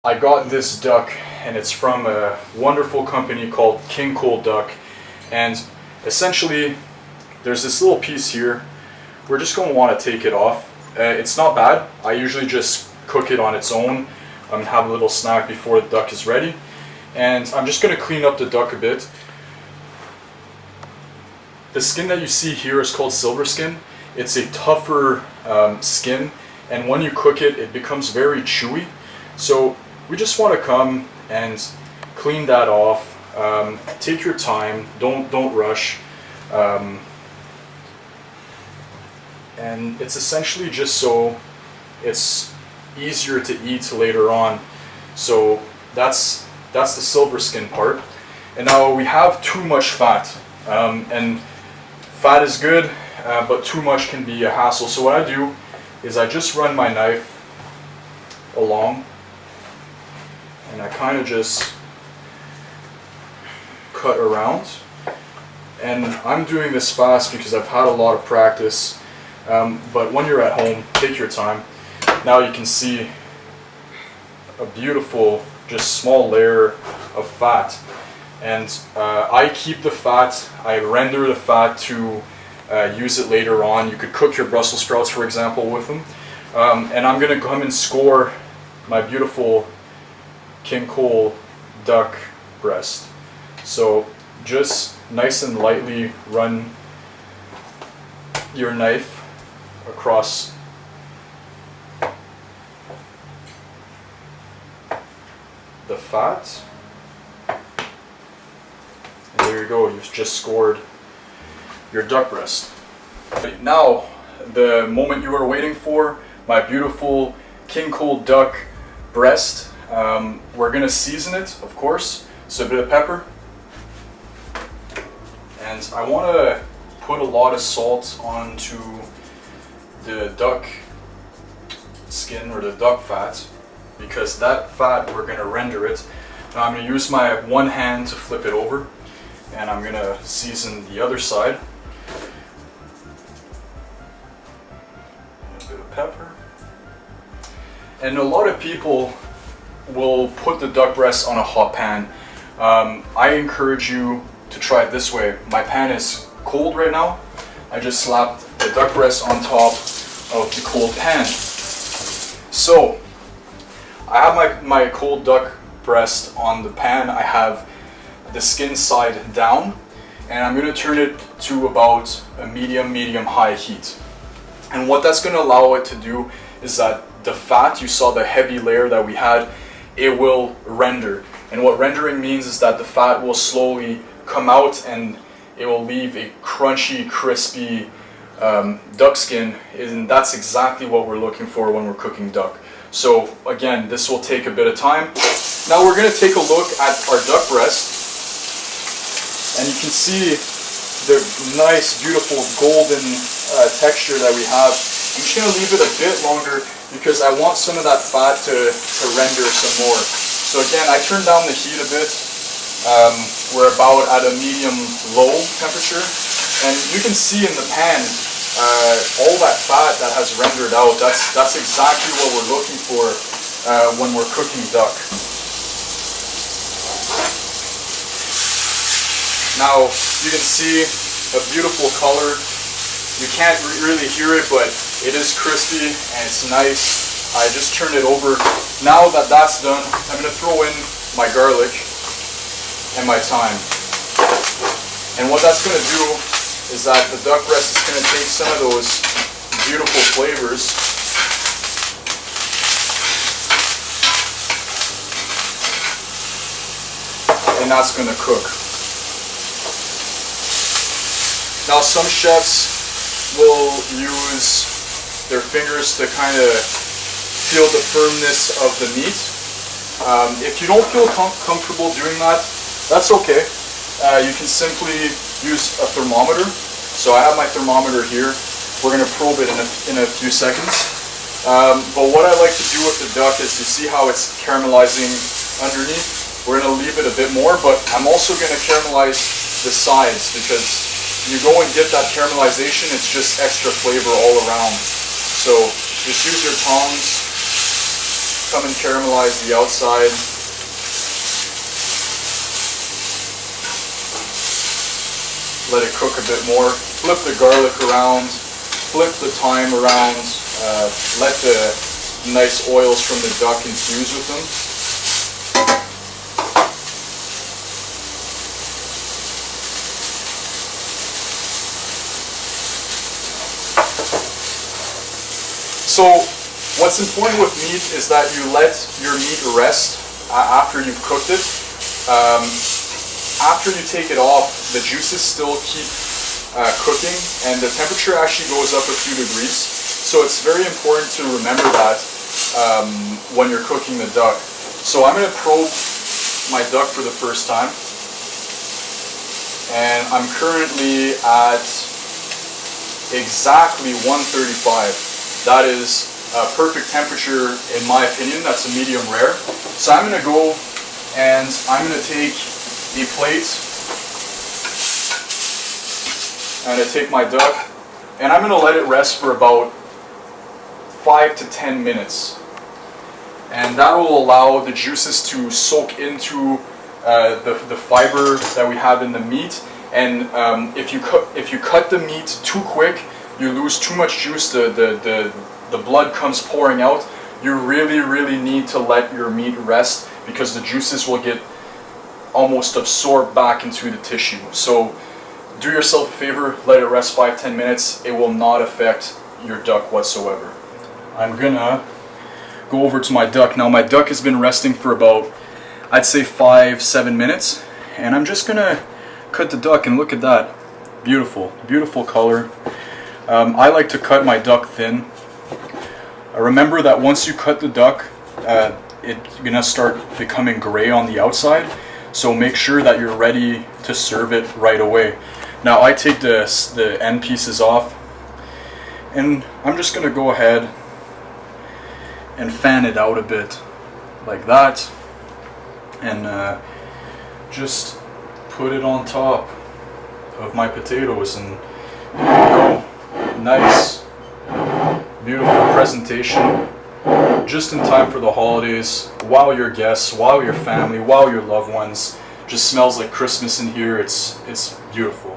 I got this duck, and it's from a wonderful company called King Cole Duck. And essentially, there's this little piece here. We're just going to want to take it off. It's not bad. I usually just cook it on its own and have a little snack before the duck is ready. And I'm just going to clean up the duck a bit. The skin that you see here is called silver skin. It's a tougher skin, and when you cook it, it becomes very chewy. So we just want to come and clean that off. Take your time. Don't rush. And it's essentially just so it's easier to eat later on. So that's the silver skin part. And now we have too much fat, and fat is good, but too much can be a hassle. So what I do is I just run my knife along, and I kind of just cut around. And I'm doing this fast because I've had a lot of practice, but when you're at home, take your time. Now you can see a beautiful, just small layer of fat. And I keep the fat, I render the fat to use it later on. You could cook your Brussels sprouts, for example, with them. And I'm going to come and score my beautiful King Cole duck breast. So just nice and lightly run your knife across the fat. And there you go, you've just scored your duck breast. Now, the moment you were waiting for, my beautiful King Cole duck breast. We're gonna season it, of course. So a bit of pepper. And I wanna put a lot of salt onto the duck skin or the duck fat, because that fat, we're gonna render it. Now I'm gonna use my one hand to flip it over, and I'm gonna season the other side. A bit of pepper. And a lot of people will put the duck breast on a hot pan. I encourage you to try it this way. My pan is cold right now. I just slapped the duck breast on top of the cold pan. So I have my cold duck breast on the pan. I have the skin side down, and I'm going to turn it to about a medium high heat. And what that's going to allow it to do is that the fat, you saw the heavy layer that we had, it will render. And what rendering means is that the fat will slowly come out and it will leave a crunchy, crispy duck skin, and that's exactly what we're looking for when we're cooking duck. So again, this will take a bit of time. Now we're going to take a look at our duck breast, and you can see the nice, beautiful golden texture that we have. I'm just going to leave it a bit longer because I want some of that fat to render some more. So again, I turned down the heat a bit. We're about at a medium-low temperature, and you can see in the pan all that fat that has rendered out. That's exactly what we're looking for when we're cooking duck. Now you can see a beautiful color. You can't really hear it, but it is crispy and it's nice. I just turned it over. Now that that's done, I'm going to throw in my garlic and my thyme. And what that's going to do is that the duck breast is going to take some of those beautiful flavors and that's going to cook. Now some chefs will use their fingers to kind of feel the firmness of the meat. If you don't feel comfortable doing that, that's okay. You can simply use a thermometer. So I have my thermometer here. We're going to probe it in a few seconds. But what I like to do with the duck is, you see how it's caramelizing underneath? We're going to leave it a bit more, but I'm also going to caramelize the sides, because you go and get that caramelization, it's just extra flavor all around. So just use your tongs come and caramelize the outside. Let it cook a bit more. Flip the garlic around, flip the thyme around, let the nice oils from the duck infuse with them. So what's important with meat is that you let your meat rest after you've cooked it. After you take it off, the juices still keep cooking, and the temperature actually goes up a few degrees. So it's very important to remember that when you're cooking the duck. So I'm going to probe my duck for the first time, and I'm currently at exactly 135. That is a perfect temperature in my opinion. That's a medium rare. So I'm going to go and I'm going to take a plate and I take my duck and I'm going to let it rest for about 5 to 10 minutes. And that will allow the juices to soak into the fiber that we have in the meat. And if you cut the meat too quick, you lose too much juice, the blood comes pouring out. You really need to let your meat rest because the juices will get almost absorbed back into the tissue. So do yourself a favor, let it rest 5-10 minutes. It will not affect your duck whatsoever. I'm gonna go over to my duck. Now my duck has been resting for about, I'd say 5-7 minutes, and I'm just gonna cut the duck, and look at that. Beautiful color. I like to cut my duck thin. Remember that once you cut the duck, it's gonna start becoming gray on the outside, so make sure that you're ready to serve it right away. Now I take the end pieces off, and I'm just gonna go ahead and fan it out a bit like that, and just put it on top of my potatoes, and there you go. Nice, beautiful presentation, just in time for the holidays, wow your guests, wow your family, wow your loved ones. Just smells like Christmas in here. It's beautiful.